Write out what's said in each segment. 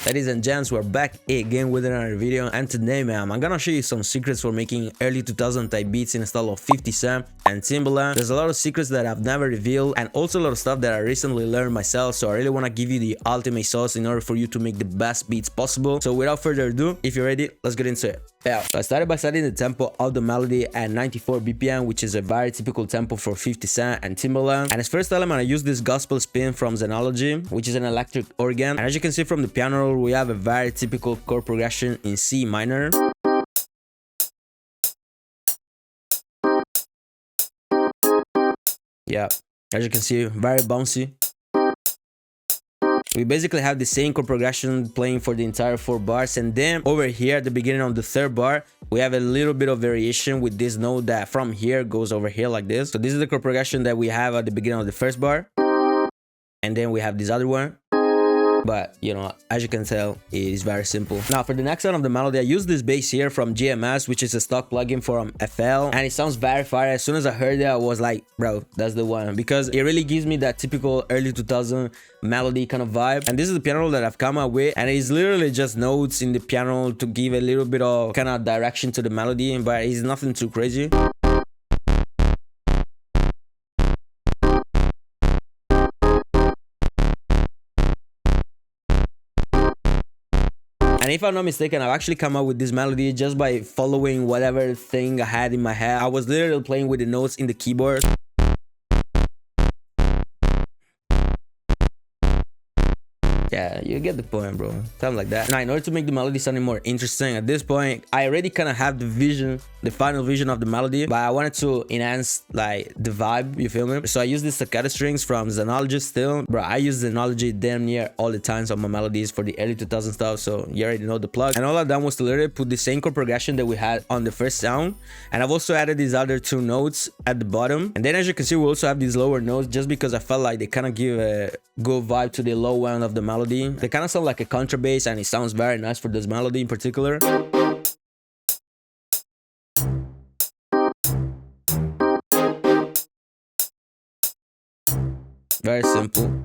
Ladies and gents, we're back again with another video, and today, man, I'm gonna show you some secrets for making early 2000 type beats in style of 50 Cent and Timbaland. There's a lot of secrets that I've never revealed, and also a lot of stuff that I recently learned myself, so I really want to give you the ultimate sauce in order for you to make the best beats possible. So without further ado, if you're ready, let's get into it. Yeah, so I started by setting the tempo of the melody at 94 BPM, which is a very typical tempo for 50 Cent and Timbaland. And as first element, I used this gospel spin from Xenology, which is an electric organ. And as you can see from the piano roll, we have a very typical chord progression in C minor. Yeah, as you can see, very bouncy. We basically have the same chord progression playing for the entire 4 bars, and then over here at the beginning of the 3rd bar, we have a little bit of variation with this note that from here goes over here like this. So this is the chord progression that we have at the beginning of the 1st bar, and then we have this other one. But you know, as you can tell, it is very simple. Now for the next sound of the melody, I use this bass here from GMS, which is a stock plugin from FL, and it sounds very fire. As soon as I heard it, I was like, bro, that's the one, because it really gives me that typical early 2000 melody kind of vibe. And this is the piano roll that I've come up with, and it's literally just notes in the piano roll to give a little bit of kind of direction to the melody, but it's nothing too crazy. And if I'm not mistaken, I've actually come up with this melody just by following whatever thing I had in my head. I was literally playing with the notes in the keyboard. Yeah, you get the point, bro. Something like that. Now, in order to make the melody sounding more interesting, at this point, I already kind of have the vision, the final vision of the melody, but I wanted to enhance like the vibe, you feel me? So I use the staccato strings from Xenology still. Bro, I use Xenology damn near all the times on my melodies for the early 2000 stuff, so you already know the plug. And all I've done was to literally put the same chord progression that we had on the first sound, and I've also added these other 2 notes at the bottom. And then as you can see, we also have these lower notes just because I felt like they kind of give a good vibe to the low end of the melody. They kind of sound like a contrabass, and it sounds very nice for this melody in particular. Very simple.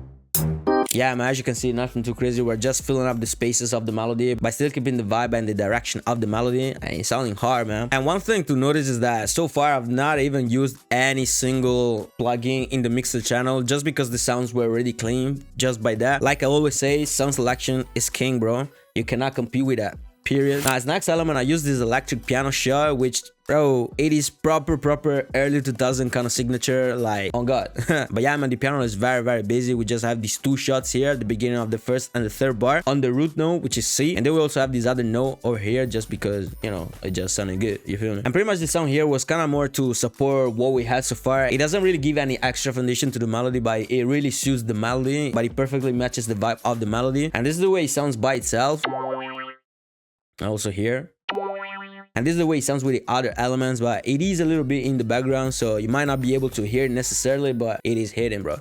Yeah, man, as you can see, nothing too crazy. We're just filling up the spaces of the melody by still keeping the vibe and the direction of the melody, and it's sounding hard, man. And one thing to notice is that so far I've not even used any single plugin in the mixer channel, just because the sounds were already clean just by that. Like I always say, sound selection is king, bro. You cannot compete with that, period. Now as next element, I use this electric piano shot, which, bro, it is proper early 2000 kind of signature, like, on God. But yeah, man, the piano is very busy. We just have these 2 shots here at the beginning of the 1st and the 3rd bar on the root note, which is C, and then we also have this other note over here just because, you know, it just sounded good, you feel me? And pretty much the sound here was kind of more to support what we had so far. It doesn't really give any extra foundation to the melody, but it really suits the melody, but it perfectly matches the vibe of the melody. And this is the way it sounds by itself. Also here, and this is the way it sounds with the other elements, but it is a little bit in the background, so you might not be able to hear it necessarily, but it is hidden, bro.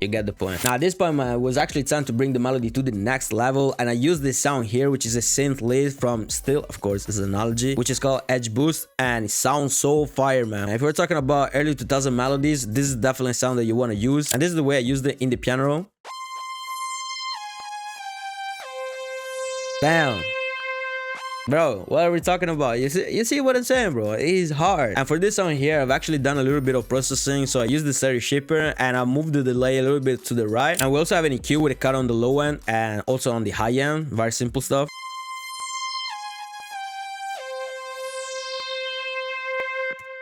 You get the point. Now at this point, man, it was actually time to bring the melody to the next level, and I used this sound here, which is a synth lead from still, of course, Xenology, which is called Edge Boost, and it sounds so fire, man. If we're talking about early 2000 melodies, this is definitely a sound that you want to use, and this is the way I used it in the piano roll. Damn. Bro, what are we talking about? You see what I'm saying, bro? It is hard. And for this song here, I've actually done a little bit of processing. So I used the stereo shaper, and I moved the delay a little bit to the right. And we also have an EQ with a cut on the low end and also on the high end. Very simple stuff.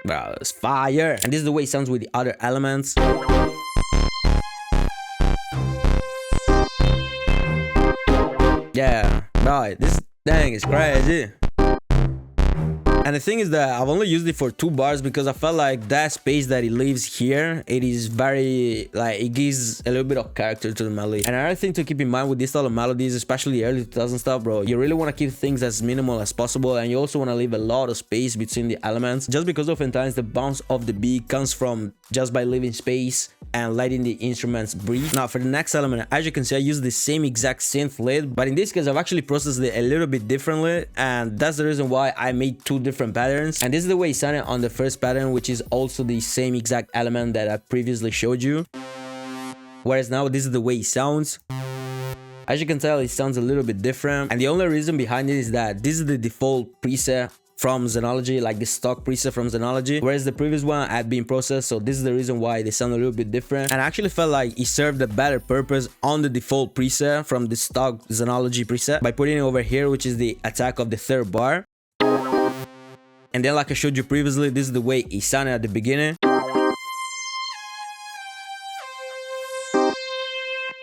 Bro, it's fire. And this is the way it sounds with the other elements. Yeah, bro, this thing is crazy. And the thing is that I've only used it for 2 bars because I felt like that space that it leaves here, it is very, like, it gives a little bit of character to the melody. And another thing to keep in mind with this style of melodies, especially early 2000 stuff, bro, you really want to keep things as minimal as possible, and you also want to leave a lot of space between the elements, just because oftentimes the bounce of the beat comes from just by leaving space and letting the instruments breathe. Now for the next element, as you can see, I use the same exact synth lead, but in this case I've actually processed it a little bit differently, and that's the reason why I made two different patterns. And this is the way it sounded on the first pattern, which is also the same exact element that I previously showed you, whereas now this is the way it sounds. As you can tell, it sounds a little bit different, and the only reason behind it is that this is the default preset from Xenology, like the stock preset from Xenology, whereas the previous one had been processed, so this is the reason why they sound a little bit different. And I actually felt like it served a better purpose on the default preset from the stock Xenology preset by putting it over here, which is the attack of the third bar. And then, like I showed you previously, this is the way it sounded at the beginning.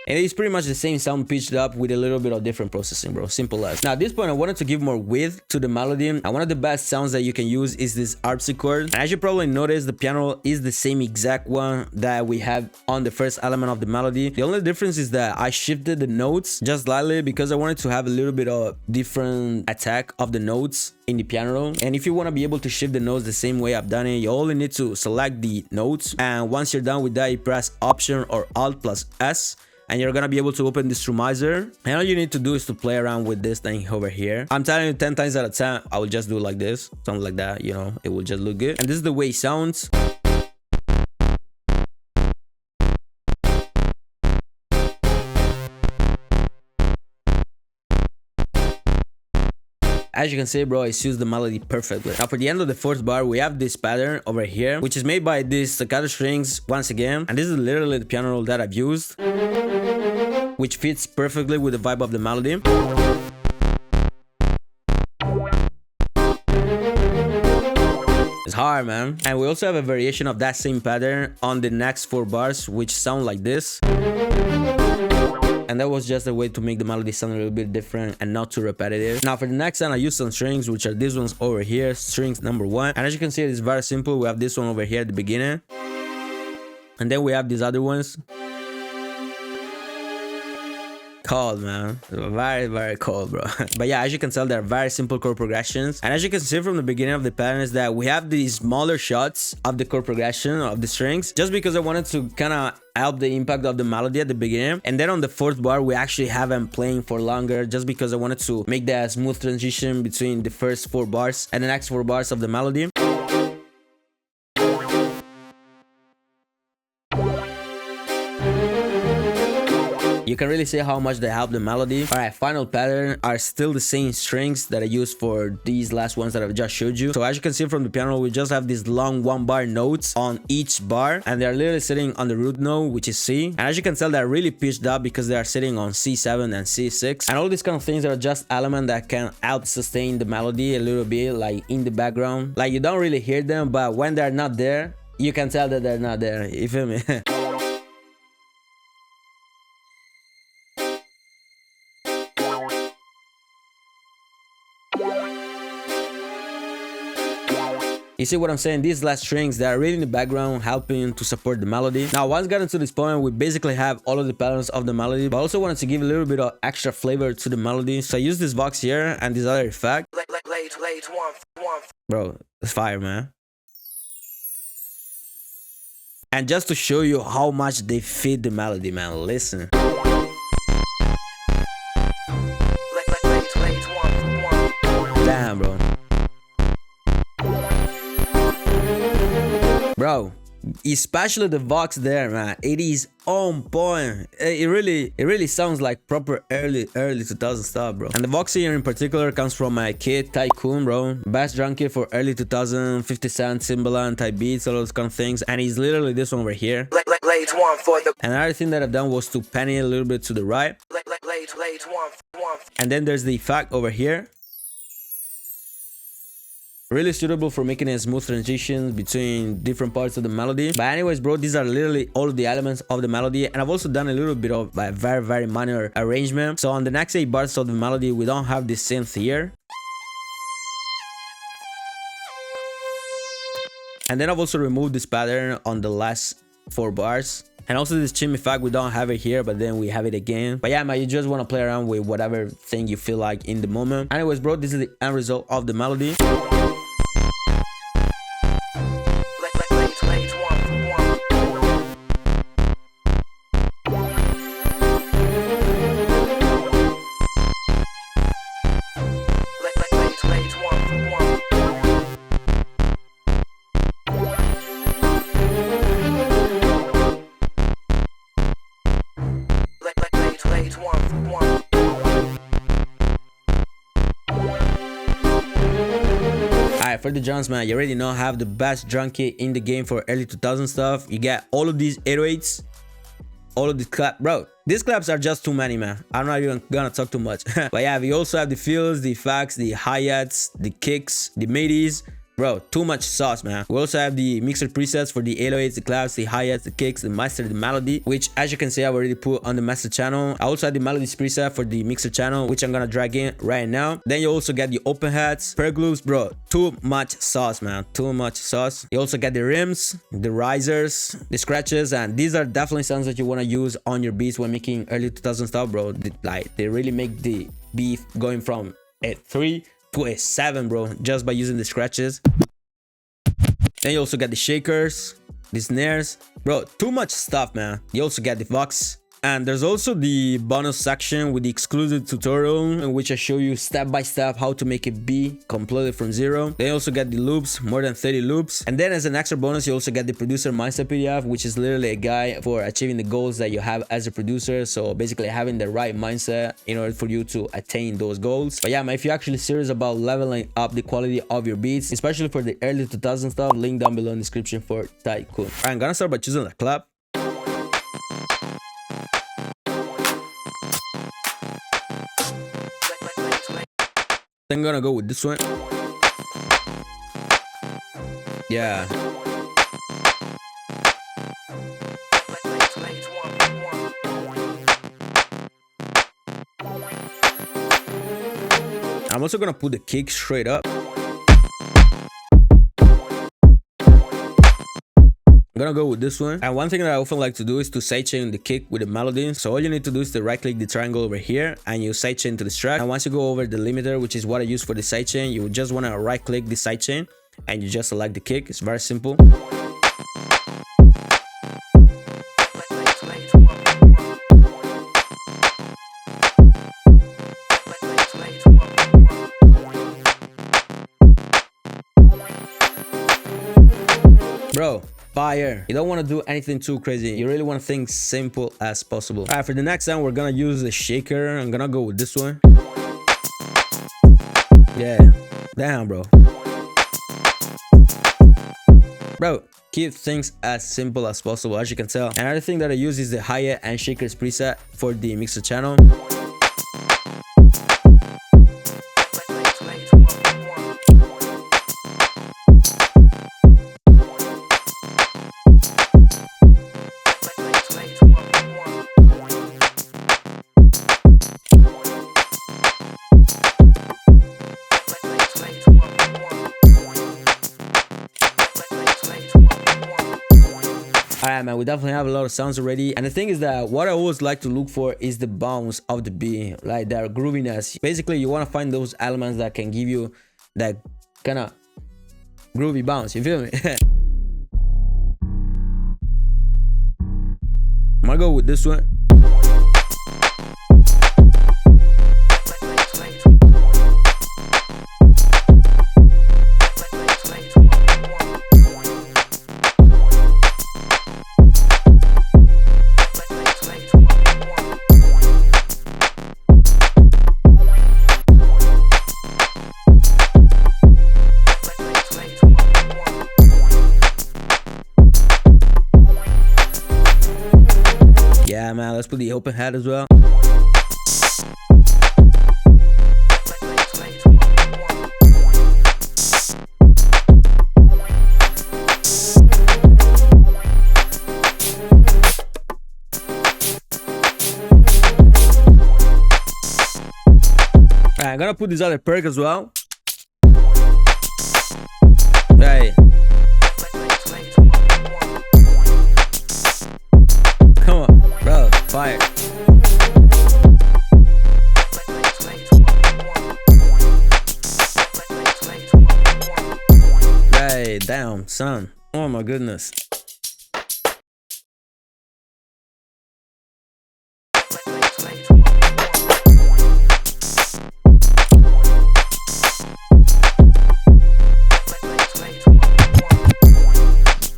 And it's pretty much the same sound pitched up with a little bit of different processing, bro. Simple as. Now at this point, I wanted to give more width to the melody, and one of the best sounds that you can use is this harpsichord. And as you probably noticed, the piano is the same exact one that we have on the first element of the melody. The only difference is that I shifted the notes just slightly because I wanted to have a little bit of different attack of the notes in the piano roll. And if you want to be able to shift the notes the same way I've done it, you only need to select the notes, and once you're done with that, you press Option or Alt plus S, and you're gonna be able to open the strumizer. And all you need to do is to play around with this thing over here. I'm telling you, 10 times out of 10 I will just do it like this, something like that, you know, it will just look good. And this is the way it sounds. As you can see, bro, it suits the melody perfectly. Now for the end of the fourth bar, we have this pattern over here, which is made by these staccato strings once again, and this is literally the piano roll that I've used, which fits perfectly with the vibe of the melody. It's hard, man. And we also have a variation of that same pattern on the next 4 bars, which sound like this. And that was just a way to make the melody sound a little bit different and not too repetitive. Now for the next sound, I used some strings, which are these ones over here, strings number 1. And as you can see, it's very simple. We have this one over here at the beginning, and then we have these other ones. Cold, man. Very, very cold, bro. But yeah, as you can tell, they're very simple chord progressions. And as you can see from the beginning of the pattern is that we have these smaller shots of the chord progression of the strings, just because I wanted to kind of help the impact of the melody at the beginning. And then on the 4th bar, we actually have them playing for longer, just because I wanted to make that smooth transition between the first 4 bars and the next 4 bars of the melody. You can really see how much they help the melody. Alright, final pattern are still the same strings that I used for these last ones that I've just showed you. So as you can see from the piano, we just have these long 1-bar notes on each bar, and they're literally sitting on the root note, which is C. And as you can tell, they're really pitched up because they are sitting on C7 and C6. And all these kind of things are just elements that can help sustain the melody a little bit, like in the background. Like you don't really hear them, but when they're not there, you can tell that they're not there. You feel me? You see what I'm saying? These last strings, they are really in the background helping to support the melody. Now once gotten to this point, we basically have all of the patterns of the melody, but I also wanted to give a little bit of extra flavor to the melody. So I use this Vox here and this other effect. Bro, it's fire, man. And just to show you how much they fit the melody, man, listen. Damn, bro. Bro, especially the Vox there, man, it is on point. It really sounds like proper early 2000 stuff, bro. And the Vox here in particular comes from my kid Tycoon, bro. Best drum kit for early 2000, 50 Cent, Timbaland type beats, all those kind of things. And he's literally this one right here. And another thing that I've done was to pan it a little bit to the right. And then there's the effect over here. Really suitable for making a smooth transition between different parts of the melody. But anyways, bro, these are literally all of the elements of the melody, and I've also done a little bit of a very minor arrangement. So on the next 8 bars of the melody, we don't have this synth here. And then I've also removed this pattern on the last 4 bars. And also this chim effect, we don't have it here, but then we have it again. But yeah, man, you just want to play around with whatever thing you feel like in the moment. Anyways, bro, this is the end result of the melody. for the drums, man, you already know I have the best drum kit in the game for early 2000 stuff. You get all of these 808s, all of the clap, bro. These claps are just too many, man. I'm not even gonna talk too much. But yeah, we also have the fills, the effects, the hi-hats, the kicks, the midis. Bro, too much sauce, man. We also have the mixer presets for the 808s, the claps, the hi-hats, the kicks, the master, the melody, which as you can see, I've already put on the master channel. I also have the melodies preset for the mixer channel, which I'm gonna drag in right now. Then you also get the open hats, perk loops, bro. Too much sauce, man. Too much sauce. You also get the rims, the risers, the scratches, and these are definitely sounds that you wanna use on your beats when making early 2000 stuff, bro. They really make the beat going from a 3 to a 7, bro, just by using the scratches. Then you also get the shakers, the snares, bro. Too much stuff, man. You also get the vox, and there's also the bonus section with the exclusive tutorial in which I show you step by step how to make a beat completely from zero. Then you also get the loops, more than 30 loops, and then as an extra bonus you also get the producer mindset PDF, which is literally a guide for achieving the goals that you have as a producer. So basically having the right mindset in order for you to attain those goals. But yeah, man, if you're actually serious about leveling up the quality of your beats, especially for the early 2000 stuff, link down below in the description for Tycoon. Alright, I'm gonna start by choosing a clap. I'm gonna go with this one. Yeah. I'm also gonna put the kick straight up. I'm gonna go with this one. And one thing that I often like to do is to sidechain the kick with the melody. So all you need to do is to right click the triangle over here and you sidechain to this track. And once you go over the limiter, which is what I use for the sidechain, you just want to right click the sidechain and you just select the kick. It's very simple. Bro, fire. You don't want to do anything too crazy. You really want to think simple as possible. All right, for the next sound, we're gonna use the shaker. I'm gonna go with this one. Yeah, damn, bro. Bro, keep things as simple as possible, as you can tell. Another thing that I use is the hi-hat and shakers preset for the mixer channel. Alright, man, we definitely have a lot of sounds already. And the thing is that what I always like to look for is the bounce of the beat, like their grooviness. Basically, you want to find those elements that can give you that kind of groovy bounce. You feel me? I'm gonna go with this one. Yeah, man, let's put the open hat as well. Alright, I'm gonna put this other perk as well. Right. Come on, bro, fire. Hey, damn, son. Oh my goodness.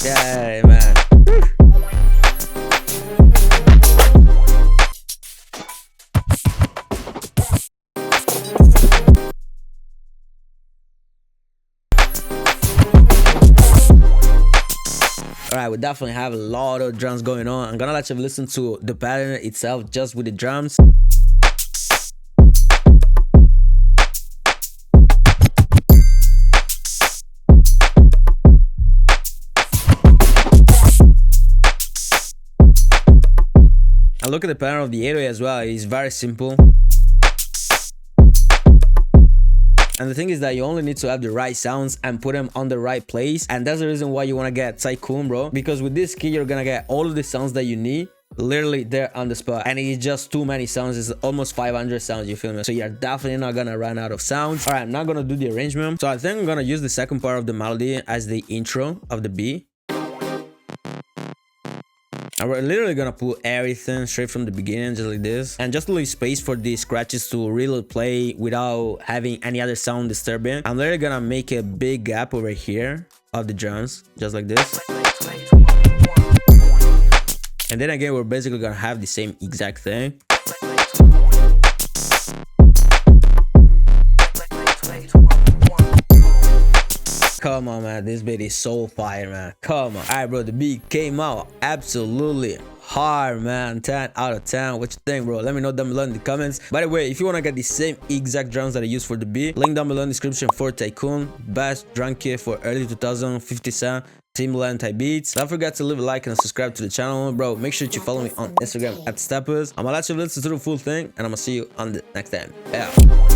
Yeah, man. Alright, we definitely have a lot of drums going on. I'm gonna let you listen to the pattern itself just with the drums. And look at the pattern of the 808 as well. It's very simple. And the thing is that you only need to have the right sounds and put them on the right place. And that's the reason why you want to get Tycoon, bro. Because with this key, you're gonna get all of the sounds that you need literally there on the spot. And it's just too many sounds. It's almost 500 sounds, you feel me? So you're definitely not gonna run out of sounds. All right, I'm not gonna do the arrangement. So I think I'm gonna use the second part of the melody as the intro of the beat. And we're literally gonna put everything straight from the beginning, just like this, and just leave space for the scratches to really play without having any other sound disturbing. I'm literally gonna make a big gap over here of the drums, just like this. And then again, we're basically gonna have the same exact thing. Come on, man, this beat is so fire, man. Come on. Alright, bro, the beat came out absolutely hard, man. 10 out of 10. What you think, bro? Let me know down below in the comments. By the way, if you want to get the same exact drums that I used for the beat, link down below in the description for Tycoon, best drum kit for early 2000, 50 Cent, Timbaland type beats. Don't forget to leave a like and subscribe to the channel, bro. Make sure you follow me on Instagram at Stepuz. I'm gonna let you listen to the full thing, and I'm gonna see you on the next time. Yeah.